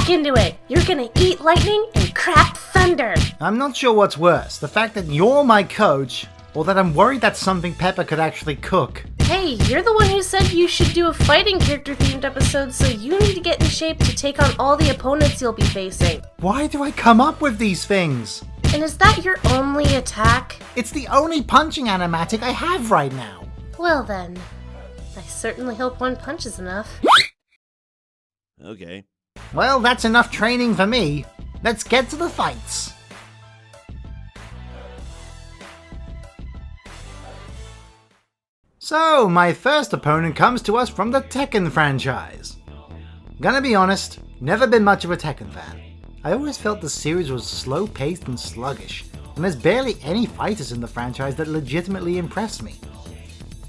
back into it. You're gonna eat lightning and crap thunder. I'm not sure what's worse, the fact that you're my coach, or that I'm worried that's something Pepper could actually cook. Hey, you're the one who said you should do a fighting character themed episode, so you need to get in shape to take on all the opponents you'll be facing. Why do I come up with these things? And is that your only attack? It's the only punching animatic I have right now. Well then, I certainly hope one punch is enough. Okay. Well, that's enough training for me. Let's get to the fights. So, my first opponent comes to us from the Tekken franchise. Gonna be honest, never been much of a Tekken fan. I always felt the series was slow-paced and sluggish, and there's barely any fighters in the franchise that legitimately impressed me.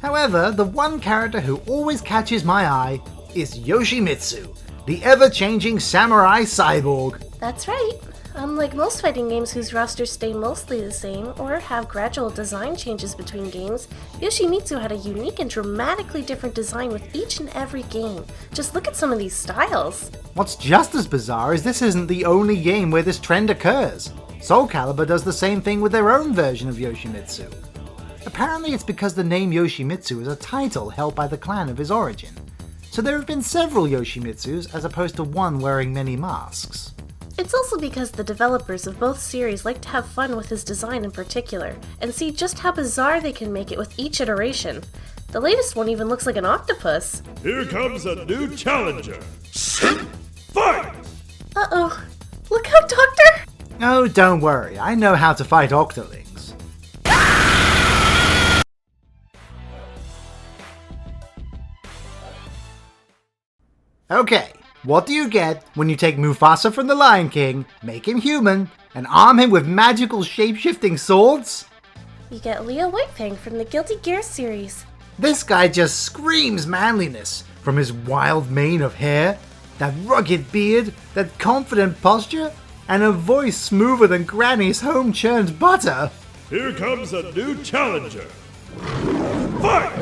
However, the one character who always catches my eye is Yoshimitsu, the ever-changing samurai cyborg. That's right. Unlike most fighting games whose rosters stay mostly the same or have gradual design changes between games, Yoshimitsu had a unique and dramatically different design with each and every game. Just look at some of these styles. What's just as bizarre is this isn't the only game where this trend occurs. Soul Calibur does the same thing with their own version of Yoshimitsu. Apparently it's because the name Yoshimitsu is a title held by the clan of his origin. So there have been several Yoshimitsus as opposed to one wearing many masks. It's also because the developers of both series like to have fun with his design in particular, and see just how bizarre they can make it with each iteration. The latest one even looks like an octopus. Here comes a new challenger. Fight! Uh-oh. Look out, Doctor! Oh, don't worry, I know how to fight Octolings. Okay, what do you get when you take Mufasa from the Lion King, make him human, and arm him with magical shape-shifting swords? You get Leo Whitefang from the Guilty Gear series. This guy just screams manliness, from his wild mane of hair, that rugged beard, that confident posture, and a voice smoother than Granny's home-churned butter. Here comes a new challenger. Fight!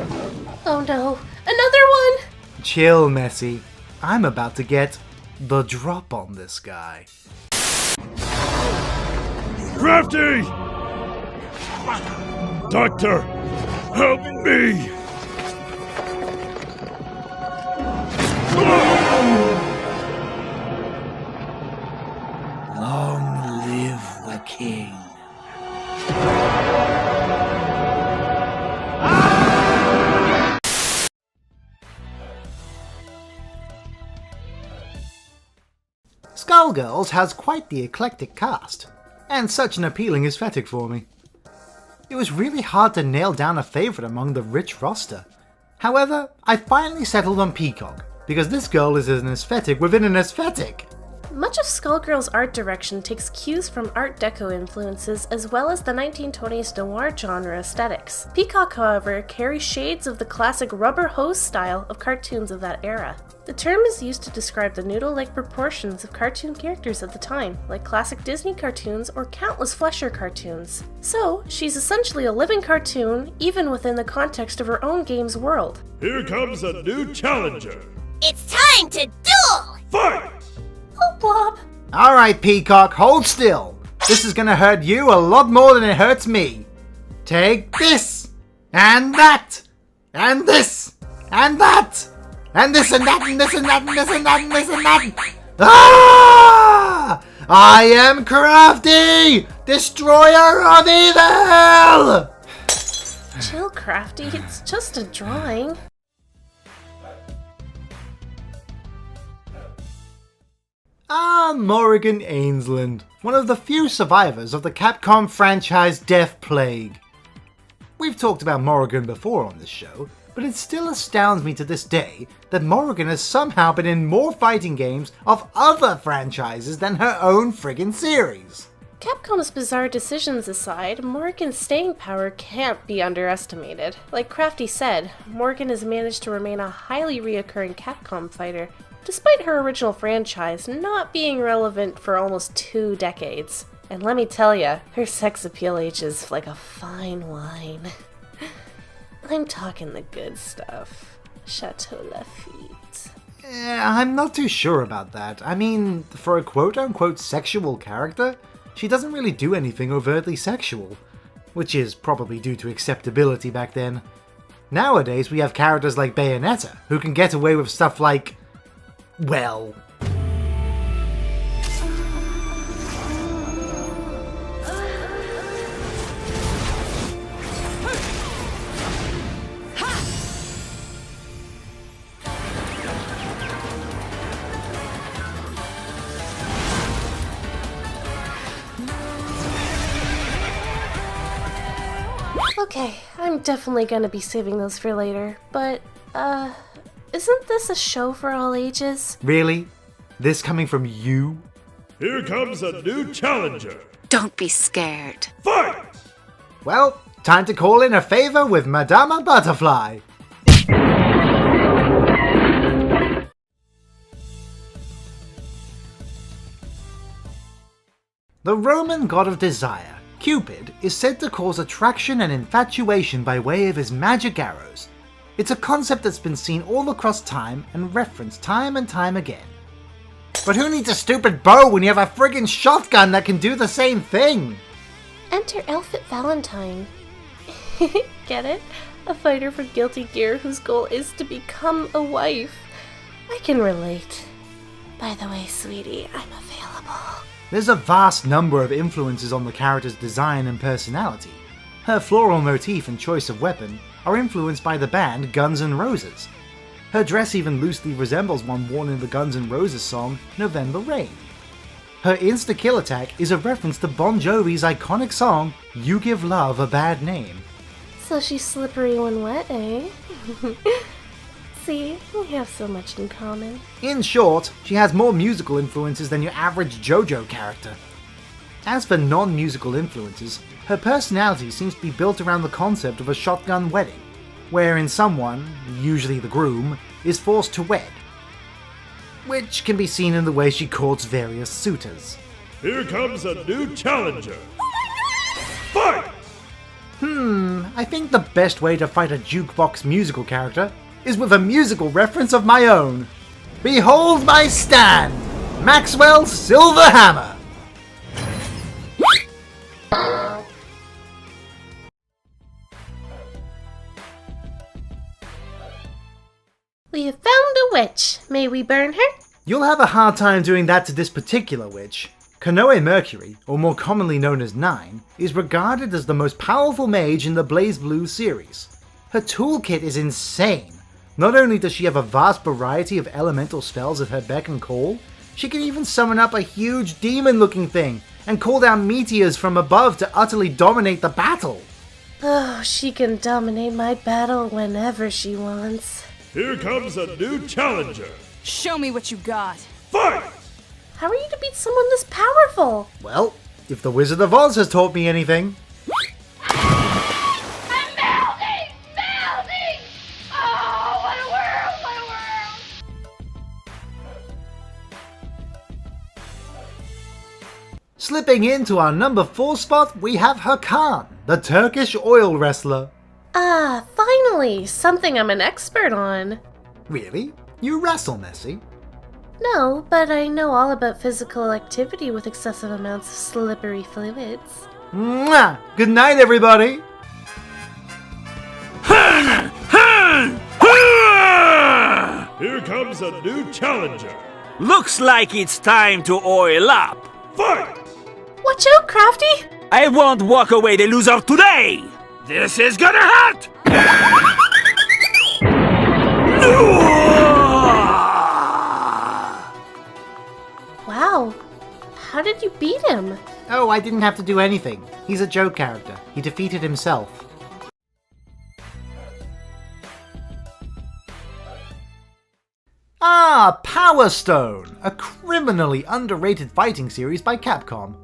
Oh no, another one! Chill, Messi. I'm about to get the drop on this guy. Crafty! Doctor, help me! Long live the king. Skullgirls has quite the eclectic cast, and such an appealing aesthetic for me. It was really hard to nail down a favourite among the rich roster. However, I finally settled on Peacock, because this girl is an aesthetic within an aesthetic. Much of Skullgirl's art direction takes cues from Art Deco influences as well as the 1920s noir genre aesthetics. Peacock, however, carries shades of the classic rubber hose style of cartoons of that era. The term is used to describe the noodle-like proportions of cartoon characters at the time, like classic Disney cartoons or countless Fleischer cartoons. So, she's essentially a living cartoon, even within the context of her own game's world. Here comes a new challenger. It's time to duel! Fight! Oh, Blob! Alright, Peacock, hold still. This is gonna hurt you a lot more than it hurts me. Take this, and that, and this, and that, and this and that, and this and that, and this and that, and this and that. Ah! I am Crafty, destroyer of evil! Chill, Crafty, it's just a drawing. Morrigan Ainsland, one of the few survivors of the Capcom franchise Death Plague. We've talked about Morrigan before on this show, but it still astounds me to this day that Morrigan has somehow been in more fighting games of other franchises than her own friggin' series. Capcom's bizarre decisions aside, Morrigan's staying power can't be underestimated. Like Crafty said, Morrigan has managed to remain a highly reoccurring Capcom fighter, despite her original franchise not being relevant for almost 2 decades. And let me tell ya, her sex appeal ages like a fine wine. I'm talking the good stuff. Chateau Lafitte. I'm not too sure about that. I mean, for a quote-unquote sexual character, she doesn't really do anything overtly sexual, which is probably due to acceptability back then. Nowadays, we have characters like Bayonetta, who can get away with stuff like, well... Okay, I'm definitely gonna be saving those for later, but, isn't this a show for all ages? Really? This coming from you? Here comes a new challenger. Don't be scared. Fight! Well, time to call in a favor with Madama Butterfly. The Roman god of desire, Cupid, is said to cause attraction and infatuation by way of his magic arrows. It's a concept that's been seen all across time and referenced time and time again. But who needs a stupid bow when you have a friggin' shotgun that can do the same thing? Enter Elfit Valentine. Get it? A fighter for Guilty Gear whose goal is to become a wife. I can relate. By the way, sweetie, I'm available. There's a vast number of influences on the character's design and personality. Her floral motif and choice of weapon are influenced by the band Guns N' Roses. Her dress even loosely resembles one worn in the Guns N' Roses song November Rain. Her insta-kill attack is a reference to Bon Jovi's iconic song You Give Love a Bad Name. So she's slippery when wet, eh? See, we have so much in common. In short, she has more musical influences than your average JoJo character. As for non-musical influences, her personality seems to be built around the concept of a shotgun wedding, wherein someone, usually the groom, is forced to wed, which can be seen in the way she courts various suitors. Here comes a new challenger. Fight! I think the best way to fight a jukebox musical character is with a musical reference of my own. Behold my stand! Maxwell's Silver Hammer! We have found a witch. May we burn her? You'll have a hard time doing that to this particular witch. Konoe Mercury, or more commonly known as Nine, is regarded as the most powerful mage in the BlazBlue series. Her toolkit is insane. Not only does she have a vast variety of elemental spells at her beck and call, she can even summon up a huge demon-looking thing and call down meteors from above to utterly dominate the battle. Oh, she can dominate my battle whenever she wants. Here comes a new challenger. Show me what you got. Fight! How are you to beat someone this powerful? Well, if the Wizard of Oz has taught me anything. I'm melting! Melting! Oh, what a world! What a world! Slipping into our number 4 spot, we have Hakan, the Turkish oil wrestler. Ah, finally! Something I'm an expert on. Really? You wrestle, Nessie? No, but I know all about physical activity with excessive amounts of slippery fluids. Mwah! Good night, everybody! Here comes a new challenger. Looks like it's time to oil up. Fight! Watch out, Crafty! I won't walk away the loser today. This is gonna hurt. Wow, how did you beat him? Oh, I didn't have to do anything. He's a joke character. He defeated himself. Ah, Power Stone, a criminally underrated fighting series by Capcom.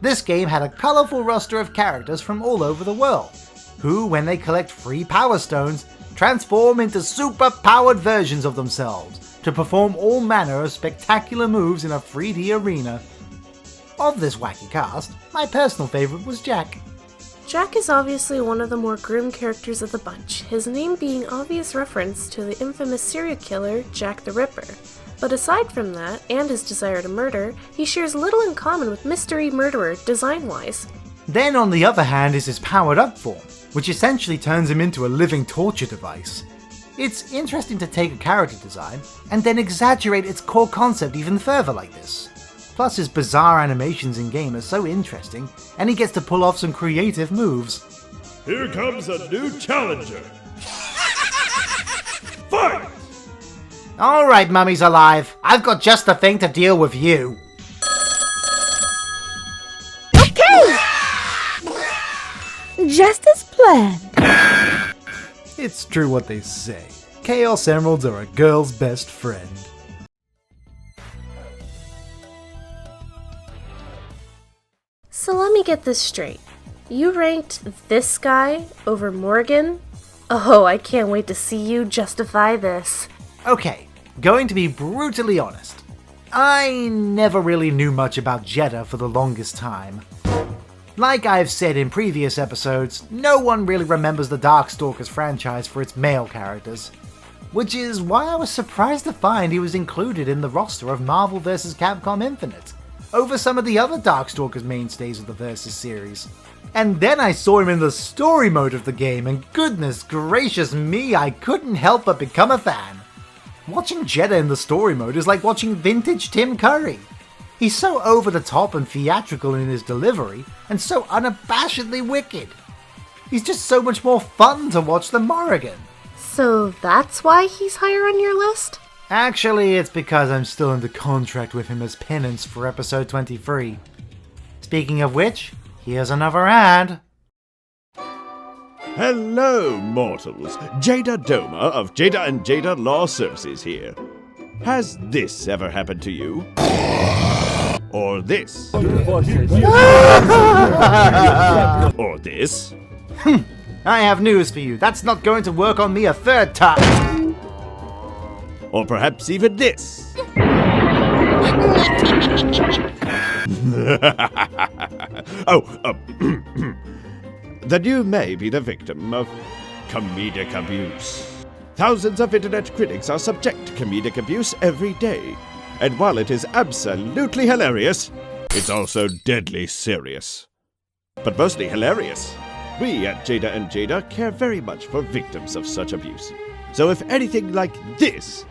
This game had a colourful roster of characters from all over the world, who, when they collect free Power Stones, transform into super-powered versions of themselves to perform all manner of spectacular moves in a 3D arena. Of this wacky cast, my personal favourite was Jack. Jack is obviously one of the more grim characters of the bunch, his name being obvious reference to the infamous serial killer Jack the Ripper. But aside from that, and his desire to murder, he shares little in common with Mystery Murderer design-wise. Then on the other hand is his powered up form, which essentially turns him into a living torture device. It's interesting to take a character design and then exaggerate its core concept even further like this. Plus his bizarre animations in-game are so interesting, and he gets to pull off some creative moves. Here comes a new challenger. Fight! Alright, Mummy's alive. I've got just the thing to deal with you. Okay! Just as planned. It's true what they say. Chaos Emeralds are a girl's best friend. So let me get this straight. You ranked this guy over Morgan? Oh, I can't wait to see you justify this. Okay, going to be brutally honest. I never really knew much about Jeddah for the longest time. Like I've said in previous episodes, no one really remembers the Darkstalkers franchise for its male characters. Which is why I was surprised to find he was included in the roster of Marvel vs. Capcom Infinite, over some of the other Darkstalkers mainstays of the Versus series. And then I saw him in the story mode of the game, and goodness gracious me, I couldn't help but become a fan. Watching Jeddah in the story mode is like watching vintage Tim Curry. He's so over the top and theatrical in his delivery, and so unabashedly wicked. He's just so much more fun to watch than Morrigan. So that's why he's higher on your list? Actually, it's because I'm still under contract with him as penance for episode 23. Speaking of which, here's another ad. Hello, mortals. Jada Doma of Jada and Jada Law Services here. Has this ever happened to you? Or this? Or this? I have news for you. That's not going to work on me a third time. Or perhaps even this? Then you may be the victim of comedic abuse. Thousands of internet critics are subject to comedic abuse every day. And while it is absolutely hilarious, it's also deadly serious. But mostly hilarious. We at Jada and Jada care very much for victims of such abuse. So if anything like this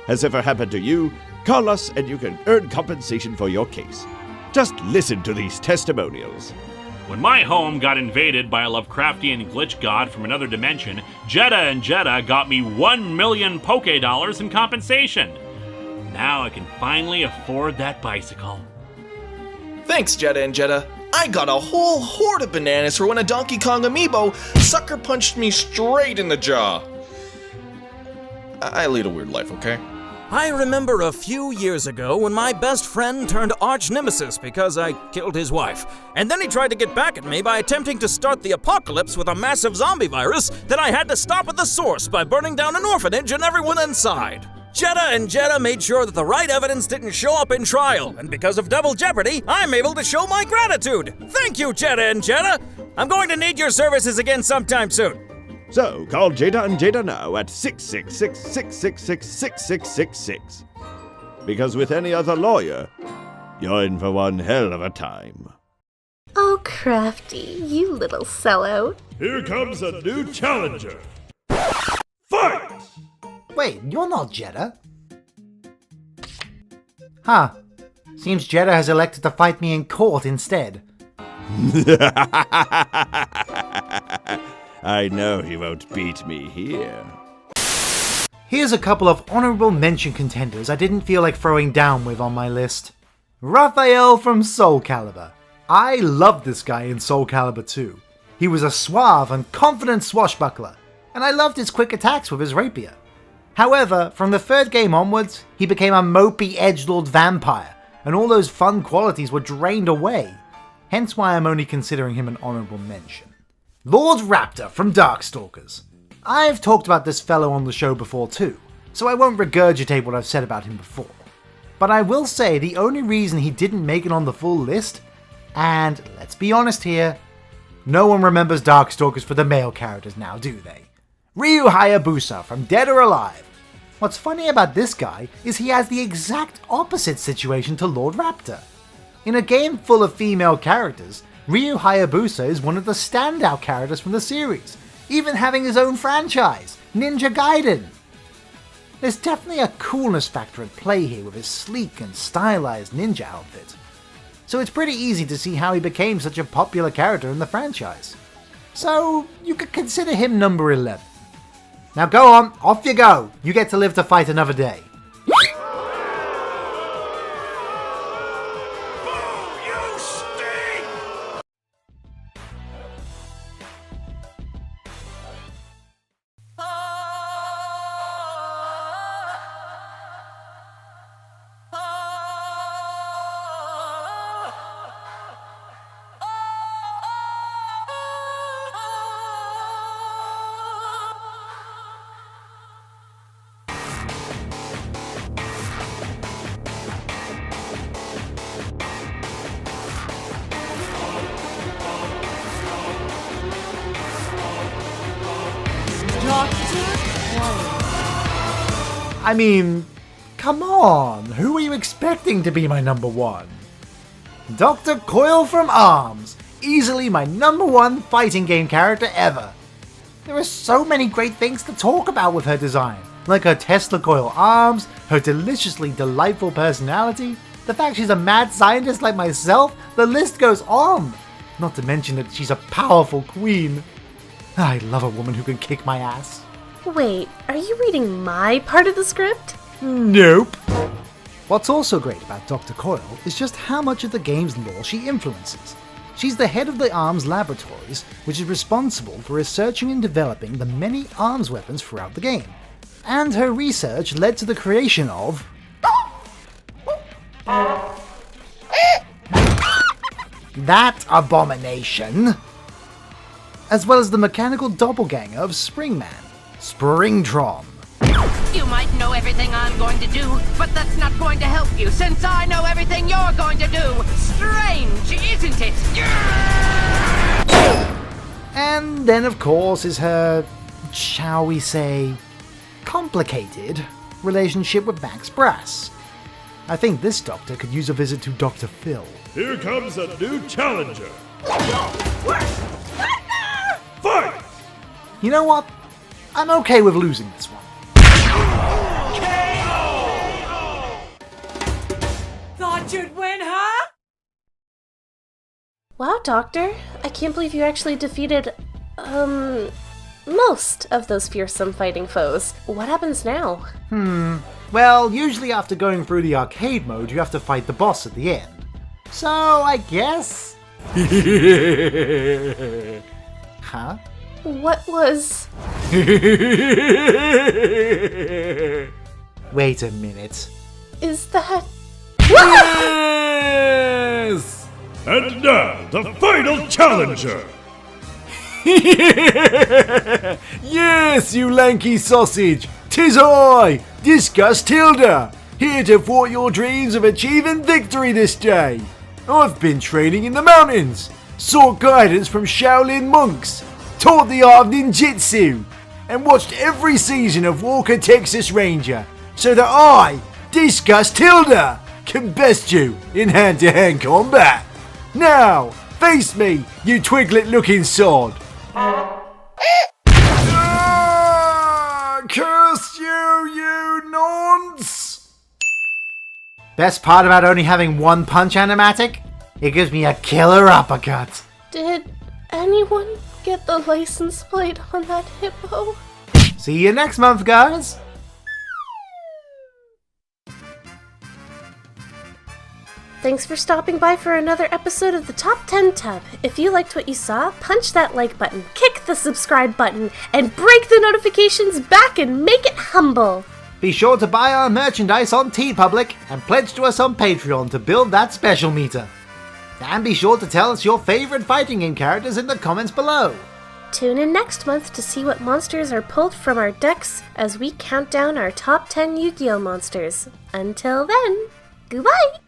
has ever happened to you, call us and you can earn compensation for your case. Just listen to these testimonials. When my home got invaded by a Lovecraftian glitch god from another dimension, Jeda and Jeda got me 1 million Poke Dollars in compensation. Now I can finally afford that bicycle. Thanks, Jeda and Jeda. I got a whole horde of bananas for when a Donkey Kong amiibo sucker punched me straight in the jaw. I lead a weird life, okay? I remember a few years ago when my best friend turned arch nemesis because I killed his wife. And then he tried to get back at me by attempting to start the apocalypse with a massive zombie virus that I had to stop at the source by burning down an orphanage and everyone inside. Jeda and Jeda made sure that the right evidence didn't show up in trial, and because of double jeopardy, I'm able to show my gratitude. Thank you, Jeda and Jeda. I'm going to need your services again sometime soon. So, call Jada and Jada now at 666-666-6666. Because with any other lawyer, you're in for one hell of a time. Oh, Crafty, you little sellout. Here comes a new challenger. Fight! Wait, you're not Jeddah. Huh. Seems Jeddah has elected to fight me in court instead. I know he won't beat me here. Here's a couple of honorable mention contenders I didn't feel like throwing down with on my list. Raphael from Soul Calibur. I loved this guy in Soul Calibur 2. He was a suave and confident swashbuckler, and I loved his quick attacks with his rapier. However, from the third game onwards, he became a mopey edgelord vampire, and all those fun qualities were drained away. Hence why I'm only considering him an honorable mention. Lord Raptor from Darkstalkers. I've talked about this fellow on the show before too, so I won't regurgitate what I've said about him before. But I will say the only reason he didn't make it on the full list, And let's be honest here, no one remembers Darkstalkers for the male characters now, do they? Ryu Hayabusa from Dead or Alive. What's funny about this guy is he has the exact opposite situation to Lord Raptor. In a game full of female characters, Ryu Hayabusa is one of the standout characters from the series, even having his own franchise, Ninja Gaiden. There's definitely a coolness factor at play here with his sleek and stylized ninja outfit. So it's pretty easy to see how he became such a popular character in the franchise. So you could consider him number 11. Now go on, off you go. You get to live to fight another day. I mean, come on, who are you expecting to be my number one? Dr. Coyle from ARMS, easily my number one fighting game character ever. There are so many great things to talk about with her design, like her Tesla coil arms, her deliciously delightful personality, the fact she's a mad scientist like myself, the list goes on. Not to mention that she's a powerful queen. I love a woman who can kick my ass. Wait, are you reading my part of the script? Nope. What's also great about Dr. Coyle is just how much of the game's lore she influences. She's the head of the ARMS laboratories, which is responsible for researching and developing the many ARMS weapons throughout the game. And her research led to the creation of... that abomination! As well as the mechanical doppelganger of Springman, Springtron. You might know everything I'm going to do, but that's not going to help you, since I know everything you're going to do! Strange, isn't it? And then, of course, is her, shall we say, complicated relationship with Max Brass. I think this doctor could use a visit to Dr. Phil. Here comes a new challenger. Fight! You know what? I'm okay with losing this one. Thought you'd win, huh? Wow, Doctor. I can't believe you actually defeated, most of those fearsome fighting foes. What happens now? Well, usually after going through the arcade mode, you have to fight the boss at the end. So, I guess... Huh? What was... Wait a minute. Is that... Yes! And now, the final challenger! Yes, you lanky sausage! 'Tis I, Discus Tilda, here to thwart your dreams of achieving victory this day. I've been training in the mountains, sought guidance from Shaolin monks, taught the art of ninjutsu, and watched every season of Walker Texas Ranger, so that I, Discus Tilda, can best you in hand-to-hand combat. Now, face me, you twiglet-looking sod. Curse you, you nonce! Best part about only having one punch animatic? It gives me a killer uppercut. Did anyone get the license plate on that hippo? See you next month, guys! Thanks for stopping by for another episode of the Top 10 Tub. If you liked what you saw, punch that like button, kick the subscribe button, and break the notifications back and make it humble. Be sure to buy our merchandise on TeePublic and pledge to us on Patreon to build that special meter. And be sure to tell us your favorite fighting game characters in the comments below. Tune in next month to see what monsters are pulled from our decks as we count down our top 10 Yu-Gi-Oh monsters. Until then, goodbye!